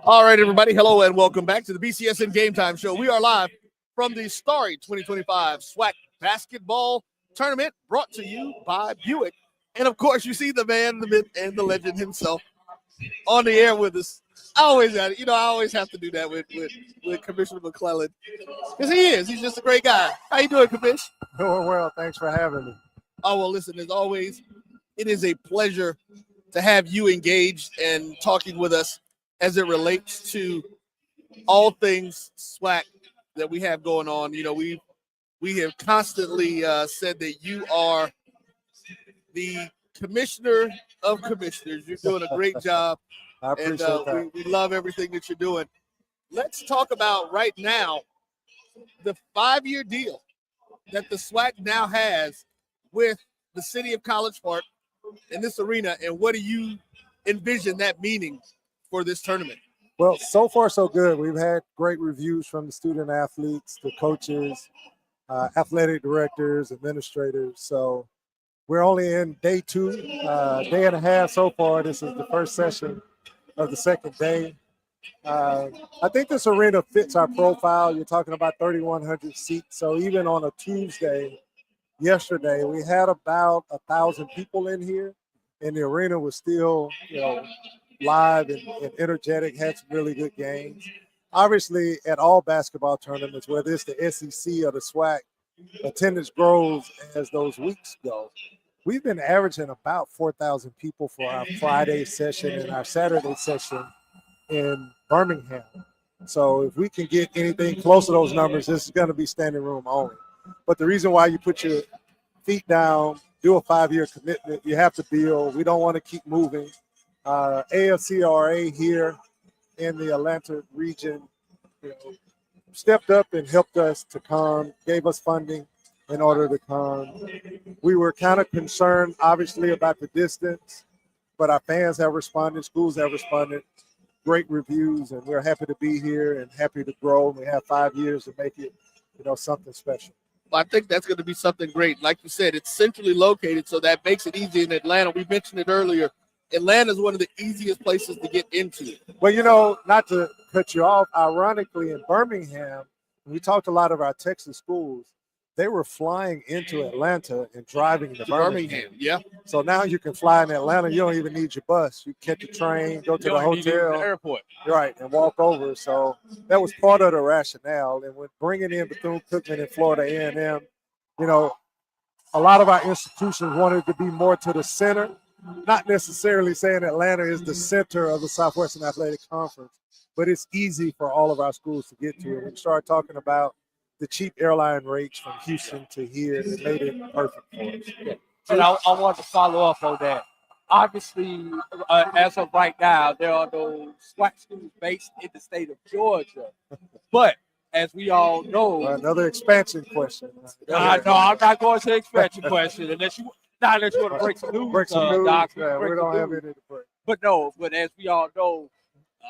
All right, everybody. Hello and welcome back to the BCSN Game Time Show. We are live from the Starry 2025 SWAC basketball tournament brought to you by Buick. And of course, you see the man, the myth, and the legend himself on the air with us. I always have to do that with Commissioner McClellan because he's just a great guy. How you doing, Commish? Doing well. Thanks for having me. Oh, well, listen, as always, it is a pleasure to have you engaged and talking with us as it relates to all things SWAC that we have going on. You know, we have constantly said that you are the commissioner of commissioners. You're doing a great job. I appreciate that. We love everything that you're doing. Let's talk about right now the 5-year deal that the SWAC now has with the city of College Park in this arena, and what do you envision that meaning for this tournament? Well, so far so good. We've had great reviews from the student athletes, the coaches, athletic directors, administrators. So we're only in day 2, day and a half so far. This is the first session of the second day. I think this arena fits our profile. You're talking about 3,100 seats. So even on a Tuesday, yesterday, we had about 1,000 people in here, and the arena was still, live and energetic, had some really good games. Obviously, at all basketball tournaments, whether it's the SEC or the SWAC, attendance grows as those weeks go. We've been averaging about 4,000 people for our Friday session and our Saturday session in Birmingham. So if we can get anything close to those numbers, this is going to be standing room only. But the reason why you put your feet down, do a 5-year commitment, you have to build. We don't want to keep moving. AFCRA here in the Atlanta region stepped up and helped us to come, gave us funding in order to come. We were kind of concerned, obviously, about the distance, but our fans have responded, schools have responded, great reviews, and we're happy to be here and happy to grow. We have 5 years to make it, something special. Well, I think that's going to be something great. Like you said, it's centrally located, so that makes it easy in Atlanta. We mentioned it earlier. Atlanta is one of the easiest places to get into. Well, not to cut you off, ironically, in Birmingham, we talked to a lot of our Texas schools. They were flying into Atlanta and driving to Birmingham. Yeah. So now you can fly in Atlanta. You don't even need your bus. You catch a train, go to the hotel, the airport, right, and walk over. So that was part of the rationale. And when bringing in Bethune-Cookman and Florida A&M, a lot of our institutions wanted to be more to the center. Not necessarily saying Atlanta is the center of the Southwestern Athletic Conference, but it's easy for all of our schools to get to. And we start talking about the cheap airline rates from Houston to here. It made it perfect for us. And I want to follow up on that. Obviously, as of right now, there are those SWAC schools based in the state of Georgia. But as we all know, another expansion question. No, I'm not going to the expansion question unless you want to break some news. Doc, we don't have any to break. But as we all know,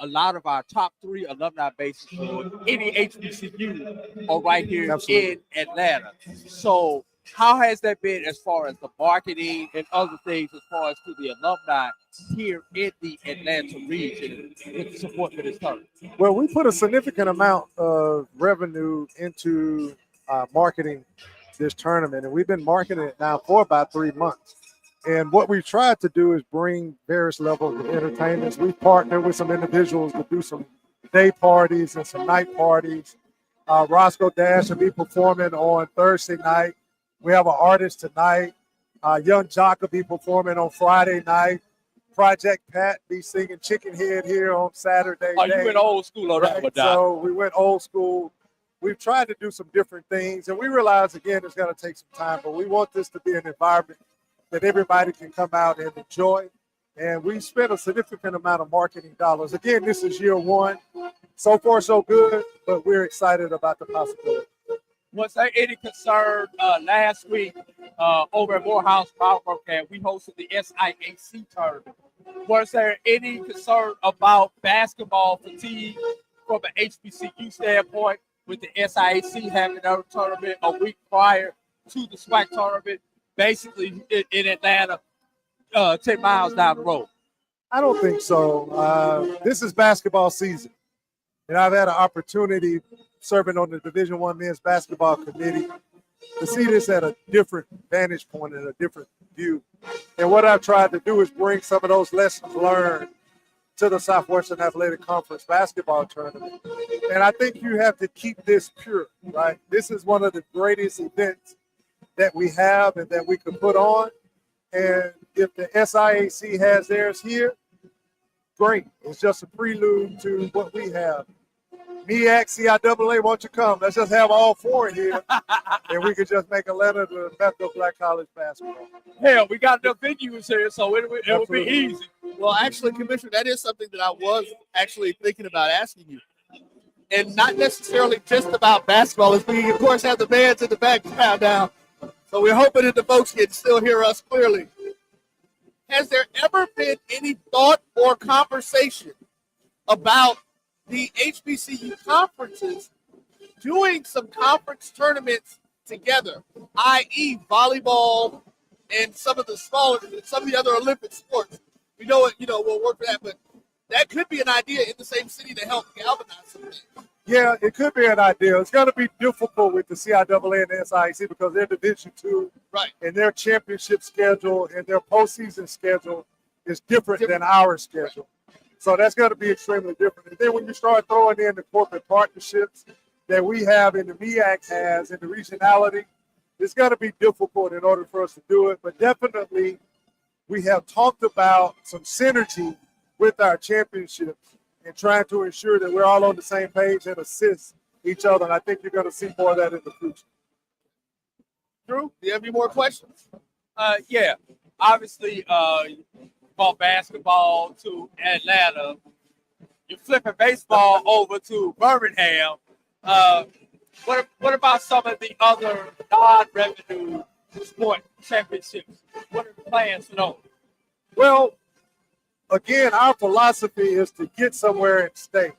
a lot of our top 3 alumni bases for any HBCU are right here in Atlanta. So how has that been as far as the marketing and other things as far as to the alumni here in the Atlanta region with the support for this tournament? Well, we put a significant amount of revenue into marketing this tournament, and we've been marketing it now for about 3 months. And what we've tried to do is bring various levels of entertainment. We've partnered with some individuals to do some day parties and some night parties. Roscoe Dash will be performing on Thursday night. We have an artist tonight. Young Jock will be performing on Friday night. Project Pat be singing Chicken Head here on Saturday. You went old school on that one, Doc. So we went old school. we've tried to do some different things, and we realize, again, it's going to take some time, but we want this to be an environment that everybody can come out and enjoy. And we spent a significant amount of marketing dollars. Again, this is year one. So far, so good, but we're excited about the possibility. Was there any concern last week over at Morehouse Power Program? We hosted the SIAC tournament. Was there any concern about basketball fatigue from an HBCU standpoint with the SIAC having their tournament a week prior to the SWAC tournament, basically in Atlanta, 10 miles down the road? I don't think so. This is basketball season, and I've had an opportunity serving on the Division I men's basketball committee to see this at a different vantage point and a different view. And what I've tried to do is bring some of those lessons learned to the Southwestern Athletic Conference basketball tournament. And I think you have to keep this pure, right? This is one of the greatest events that we have and that we can put on. And if the SIAC has theirs here, great. It's just a prelude to what we have. MEAC, CIAA, won't you come? Let's just have all four in here, and we could just make Atlanta the Metro Black College basketball. Hell, we got enough venues here, so it will be easy. Well, actually, Commissioner, that is something that I was actually thinking about asking you. And not necessarily just about basketball, as we, of course, have the bands in the background now. So we're hoping that the folks can still hear us clearly. Has there ever been any thought or conversation about the HBCU conferences doing some conference tournaments together, i.e. volleyball and some of the other Olympic sports? We know it, we'll work for that, but that could be an idea in the same city to help galvanize some things. Yeah, it could be an idea. It's going to be difficult with the CIAA and the SIAC because they're Division II, right? And their championship schedule and their postseason schedule is different than our schedule. So that's going to be extremely different. And then when you start throwing in the corporate partnerships that we have and the MEAC has and the regionality, it's going to be difficult in order for us to do it. But definitely, we have talked about some synergy with our championships and trying to ensure that we're all on the same page and assist each other. And I think you're going to see more of that in the future. Drew, do you have any more questions? Yeah. Obviously, from basketball to Atlanta, you're flipping baseball over to Birmingham. What about some of the other non-revenue sport championships? What are the plans for those? Well, again, our philosophy is to get somewhere and stay.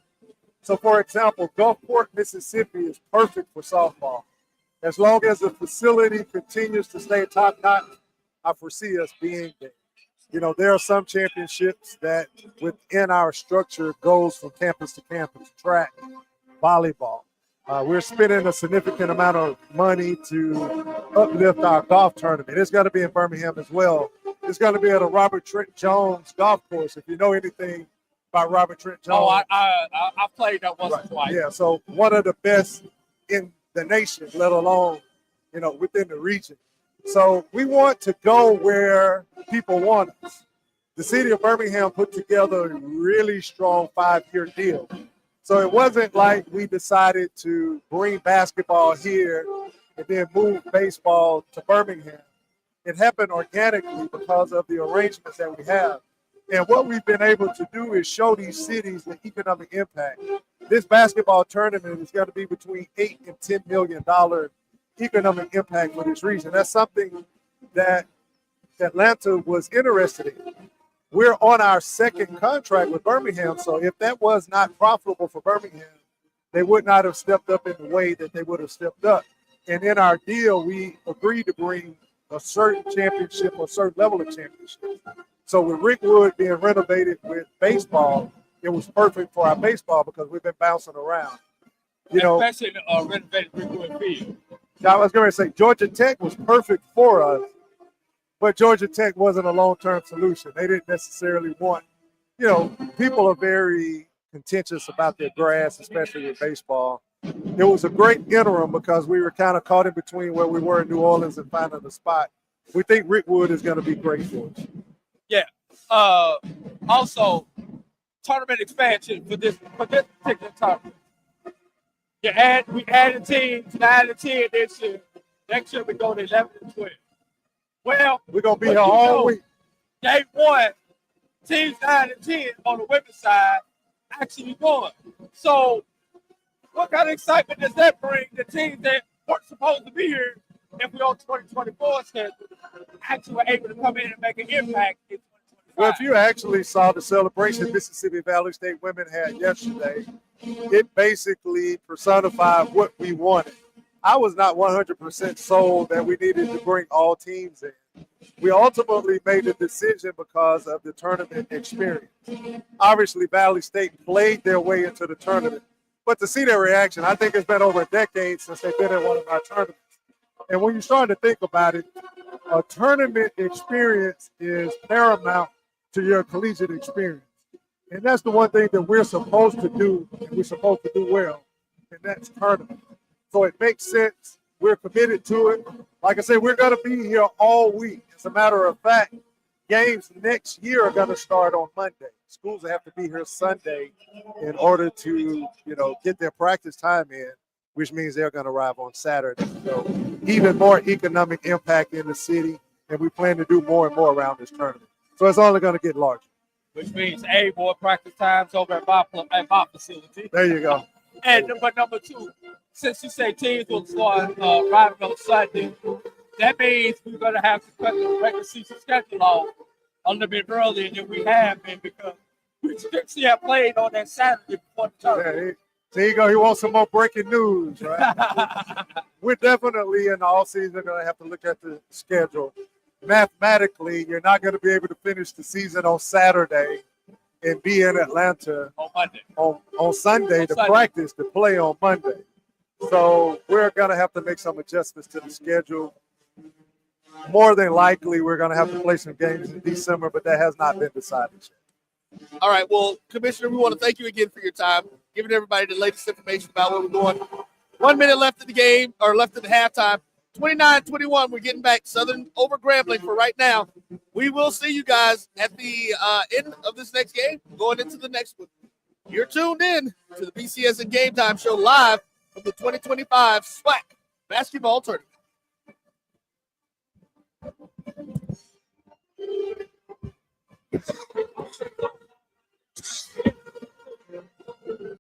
So, for example, Gulfport, Mississippi is perfect for softball. As long as the facility continues to stay top-notch, I foresee us being there. There are some championships that within our structure goes from campus to campus, track, volleyball. We're spending a significant amount of money to uplift our golf tournament. It's going to be in Birmingham as well. It's going to be at a Robert Trent Jones golf course. If you know anything about Robert Trent Jones. Oh, I played that once or twice. Yeah, so one of the best in the nation, let alone, within the region. So we want to go where people want us. The city of Birmingham put together a really strong 5-year deal. So it wasn't like we decided to bring basketball here and then move baseball to Birmingham. It happened organically because of the arrangements that we have. And what we've been able to do is show these cities the economic impact. This basketball tournament is going to be between $8 and $10 million economic impact for this region. That's something that Atlanta was interested in. We're on our second contract with Birmingham, so if that was not profitable for Birmingham, they would not have stepped up in the way that they would have stepped up. And in our deal, we agreed to bring a certain championship or a certain level of championship. So with Rick Wood being renovated with baseball, it was perfect for our baseball because we've been bouncing around. Especially renovated Rick Wood field. I was going to say Georgia Tech was perfect for us, but Georgia Tech wasn't a long-term solution. They didn't necessarily want, people are very contentious about their grass, especially with baseball. It was a great interim because we were kind of caught in between where we were in New Orleans and finding a spot. We think Rick Wood is going to be great for us. Yeah. Also, tournament expansion for this particular tournament. We added teams, 9 to 10 this year. Next year we go to 11 to 12. Well, We're gonna be here all week. Day one, teams 9 and 10 on the women's side actually won. So, what kind of excitement does that bring? The teams that weren't supposed to be here if we're on 2024 schedule actually were able to come in and make an impact in 2025. Well, if you actually saw the celebration Mississippi Valley State women had yesterday, it basically personified what we wanted. I was not 100% sold that we needed to bring all teams in. We ultimately made the decision because of the tournament experience. Obviously, Valley State played their way into the tournament, but to see their reaction, I think it's been over a decade since they've been in one of our tournaments. And when you start to think about it, a tournament experience is paramount to your collegiate experience. And that's the one thing that we're supposed to do, and we're supposed to do well, and that's tournament. So it makes sense. We're committed to it. Like I said, we're going to be here all week. As a matter of fact, games next year are going to start on Monday. Schools have to be here Sunday in order to, get their practice time in, which means they're going to arrive on Saturday. So even more economic impact in the city, and we plan to do more and more around this tournament. So it's only going to get larger. Which means more practice times over at my facility. There you go. But number two, since you say teams will start arriving on Sunday, that means we're going to have to cut the regular season schedule off a little bit earlier than we have been because we traditionally have played on that Saturday before the tournament. There you go. He wants some more breaking news, right? We're definitely in the offseason going to have to look at the schedule. Mathematically, you're not going to be able to finish the season on Saturday and be in Atlanta on Monday. On Sunday to practice to play on Monday. So we're going to have to make some adjustments to the schedule. More than likely, we're going to have to play some games in December, but that has not been decided yet. All right. Well, Commissioner, we want to thank you again for your time, giving everybody the latest information about where we're going. 1 minute left in the game, or left in the halftime. 29-21, we're getting back Southern over Grambling for right now. We will see you guys at the end of this next game, going into the next one. You're tuned in to the BCSN Game Time Show live from the 2025 SWAC Basketball Tournament.